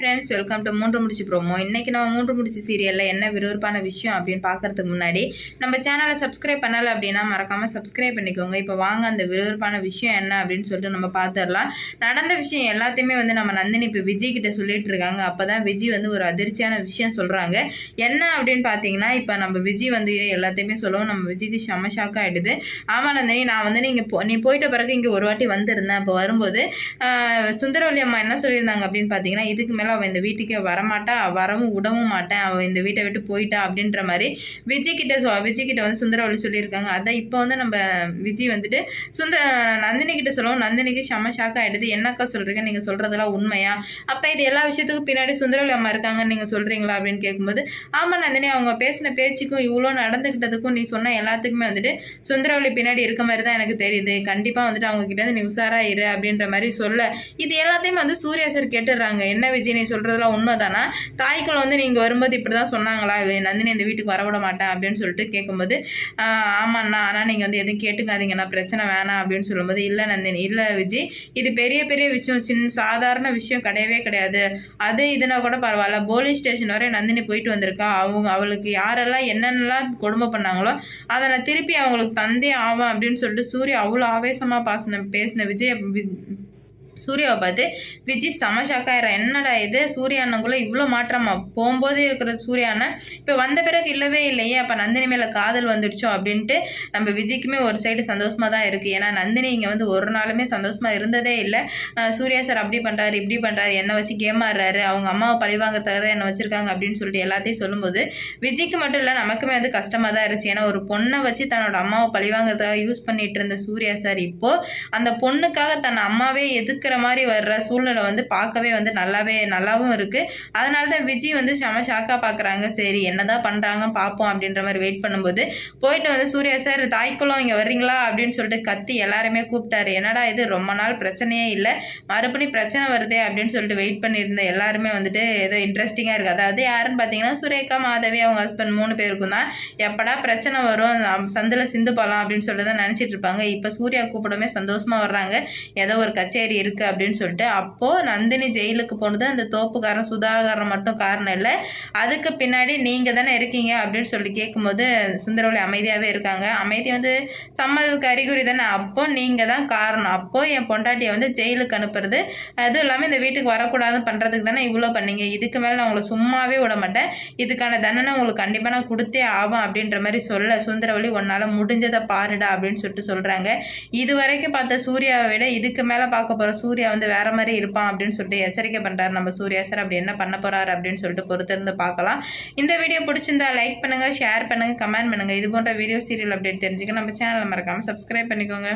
Friends, welcome to மூன்று முடிச்சு promo. இன்றைக்கி நம்ம மூன்று முடிச்சு சீரியலில் என்ன விறுவிறுப்பான விஷயம் அப்படின்னு பார்க்குறதுக்கு முன்னாடி நம்ம சேனலை சப்ஸ்கிரைப் பண்ணலை அப்படின்னா மறக்காமல் சப்ஸ்கிரைப் பண்ணிக்கோங்க. இப்போ வாங்க அந்த விறுவிறுப்பான விஷயம் என்ன அப்படின்னு சொல்லிட்டு நம்ம பார்த்துடலாம். நடந்த விஷயம் எல்லாத்தையுமே நம்ம நந்தினி இப்போ விஜய் கிட்ட சொல்லிட்டு இருக்காங்க. அப்போ தான் விஜய் ஒரு அதிர்ச்சியான விஷயம் சொல்கிறாங்க. என்ன அப்படின்னு பார்த்தீங்கன்னா, இப்போ நம்ம விஜய் எல்லாத்தையுமே சொல்லுவோம். நம்ம விஜய்க்கு செம்ம ஷாக் ஆகிடுது. ஆமாம் நந்தினி, நான் நீ போயிட்ட பிறகு இங்கே ஒரு வாட்டி வந்திருந்தேன். அப்போ வரும்போது சுந்தரவல்லி அம்மா என்ன சொல்லியிருந்தாங்க அப்படின்னு பார்த்தீங்கன்னா, இதுக்கு மேலே அவள் இந்த வீட்டுக்கே வரமாட்டா, வரவும் விடவும் மாட்டேன், அவள் இந்த வீட்டை விட்டு போயிட்டா அப்படின்ற மாதிரி விஜய் கிட்ட சுந்தரவல்லி சொல்லியிருக்காங்க. அதை இப்போ நம்ம விஜய் நந்தினி கிட்ட சொல்லவும் நந்தினிக்கு செம்ம ஷாக் ஆகிடுது. என்னக்கா சொல்கிறீங்க, நீங்கள் சொல்கிறதெல்லாம் உண்மையா? அப்போ இது எல்லா விஷயத்துக்கும் பின்னாடி சுந்தரவல்லி அம்மா இருக்காங்கன்னு நீங்கள் சொல்கிறீங்களா அப்படின்னு கேட்கும்போது, ஆமாம் நந்தினி, அவங்க பேசின பேச்சுக்கும் இவ்வளோ நடந்துக்கிட்டதுக்கும் நீ சொன்ன எல்லாத்துக்குமே சுந்தரவல்லி பின்னாடி இருக்க மாதிரி தான் எனக்கு தெரியுது. கண்டிப்பாக அவங்க கிட்ட நீ உஷாரா இரு அப்படின்ற மாதிரி சொல்ல, இது எல்லாத்தையும் சூர்யா சார் கேட்டுடுறாங்க. என்ன விஜய், நீ சொல்கிறதெல்லாம் உண்மைதானா? தாய்க்குள்ள நீங்கள் வரும்போது இப்படி தான் சொன்னாங்களா, நந்தினி இந்த வீட்டுக்கு வரவிட மாட்டேன் அப்படின்னு சொல்லிட்டு கேட்கும்போது, ஆமாண்ணா, ஆனால் நீங்கள் எதுவும் கேட்டுக்காதீங்கண்ணா, பிரச்சனை வேணாம் அப்படின்னு சொல்லும்போது, இல்லை நந்தினி, இல்லை விஜய், இது பெரிய பெரிய விஷயம், சாதாரண விஷயம் கிடையவே கிடையாது. அது இதுனா கூட பரவாயில்ல, போலீஸ் ஸ்டேஷன் வரை நந்தினி போயிட்டு வந்திருக்கா. அவளுக்கு யாரெல்லாம் என்னென்னலாம் கொடுமை பண்ணாங்களோ அதை நான் திருப்பி அவங்களுக்கு தந்தே ஆவேன் அப்படின்னு சொல்லிட்டு சூர்யா அவ்வளோ ஆவேசமாக பேசின சூர்யாவை பார்த்து விஜய் செம ஷாக்காயிரம். என்னடா இது, சூர்யா அண்ணங்குள்ளே இவ்வளோ மாற்றமா? போகும்போதே இருக்கிற சூர்யா அண்ணன் இப்போ வந்த பிறகு இல்லவே இல்லையே, அப்போ நந்தினி மேலே காதல் வந்துடுச்சோ அப்படின்ட்டு நம்ம விஜய்க்குமே ஒரு சைடு சந்தோஷமாக தான் இருக்குது. ஏன்னா நந்தினி இங்கே ஒரு நாளுமே சந்தோஷமாக இருந்ததே இல்லை. சூர்யா சார் அப்படி பண்ணுறாரு, இப்படி பண்ணுறாரு, என்னை வச்சு கேம் ஆடுறாரு, அவங்க அம்மாவை பழிவாங்கிறதுக்காக தான் என்னை வச்சுருக்காங்க அப்படின்னு சொல்லிட்டு எல்லாத்தையும் சொல்லும்போது விஜய்க்கு மட்டும் இல்லை, நமக்குமே கஷ்டமாக தான் இருந்துச்சு. ஏன்னா ஒரு பொண்ணை வச்சு தன்னோட அம்மாவை பழிவாங்கிறதுக்காக யூஸ் பண்ணிட்டு இருந்த சூர்யா சார் இப்போது அந்த பொண்ணுக்காக தன் அம்மாவே எதுக்கு மாதிரி வர்ற சூழ்நிலை பார்க்கவே நல்லாவும் இருக்கு. அதனால தான் விஜய் செம ஷாக்கா பார்க்குறாங்க. சரி, என்னதான் பண்றாங்க பார்ப்போம் அப்படின்ற மாதிரி வெயிட் பண்ணும்போது போயிட்டு சூர்யா சார், தாய்க்குளம் இங்கே வர்றீங்களா அப்படின்னு சொல்லிட்டு கத்தி எல்லாருமே கூப்பிட்டாரு. என்னடா இது, ரொம்ப நாள் பிரச்சனையே இல்லை, மறுபடியும் பிரச்சனை வருதே அப்படின்னு சொல்லிட்டு வெயிட் பண்ணியிருந்த எல்லாருமே ஏதோ இன்ட்ரெஸ்டிங்காக இருக்குது. அதாவது யாருன்னு பார்த்தீங்கன்னா, சுரேகா, மாதவி, அவங்க ஹஸ்பண்ட் 3 பேருக்கும் தான் எப்படா பிரச்சனை வரும், சந்தில் சிந்து போகலாம் அப்படின்னு சொல்லிட்டு தான் நினச்சிட்டு இருப்பாங்க. இப்போ சூர்யா கூப்பிடமே சந்தோஷமாக வர்றாங்க, ஏதோ ஒரு கச்சேரி இருக்குது அப்படின்னு சொல்லிட்டு. அப்போது நந்தினி ஜெயிலுக்கு போனது அந்த தோப்புக்காரன் சுதாகரன் மட்டும் காரணம் இல்லை, அதுக்கு பின்னாடி நீங்கள் தானே இருக்கீங்க அப்படின்னு சொல்லி கேட்கும்போது சுந்தரவல்லி அமைதியாகவே இருக்காங்க. அமைதி சம்மதத்துக்கு அறிகுறி தானே, அப்போ நீங்கள் தான் காரணம், அப்போ என் பொண்டாட்டியை ஜெயிலுக்கு அனுப்புறது, அதுவும் இல்லாமல் இந்த வீட்டுக்கு வரக்கூடாதுன்னு பண்ணுறதுக்கு தானே இவ்வளோ பண்ணீங்க. இதுக்கு மேலே நான் உங்களை சும்மாவே விட மாட்டேன், இதுக்கான தண்டனை உங்களுக்கு கண்டிப்பாக நான் கொடுத்தே ஆகும் அப்படின்ற மாதிரி சொல்ல, சுந்தரவல்லி உன்னால் முடிஞ்சதை பாருடா அப்படின்னு சொல்லிட்டு சொல்கிறாங்க. இது வரைக்கும் பார்த்த சூர்யாவை விட இதுக்கு மேலே பார்க்க போகிற சூர்யா வேற மாதிரி இருப்பான் அப்படின்னு சொல்லிட்டு எச்சரிக்கை பண்றாரு நம்ம சூர்யா சார். அப்படி என்ன பண்ண போறாரு அப்படின்னு சொல்லிட்டு பொறுத்திருந்து பார்க்கலாம். இந்த வீடியோ பிடிச்சிருந்தா லைக் பண்ணுங்க, ஷேர் பண்ணுங்க, கமெண்ட் பண்ணுங்க. இது போன்ற வீடியோ சீரியல் அப்டேட் தெரிஞ்சுக்க நம்ம சேனலை மறக்காம சப்ஸ்கிரைப் பண்ணிக்கோங்க.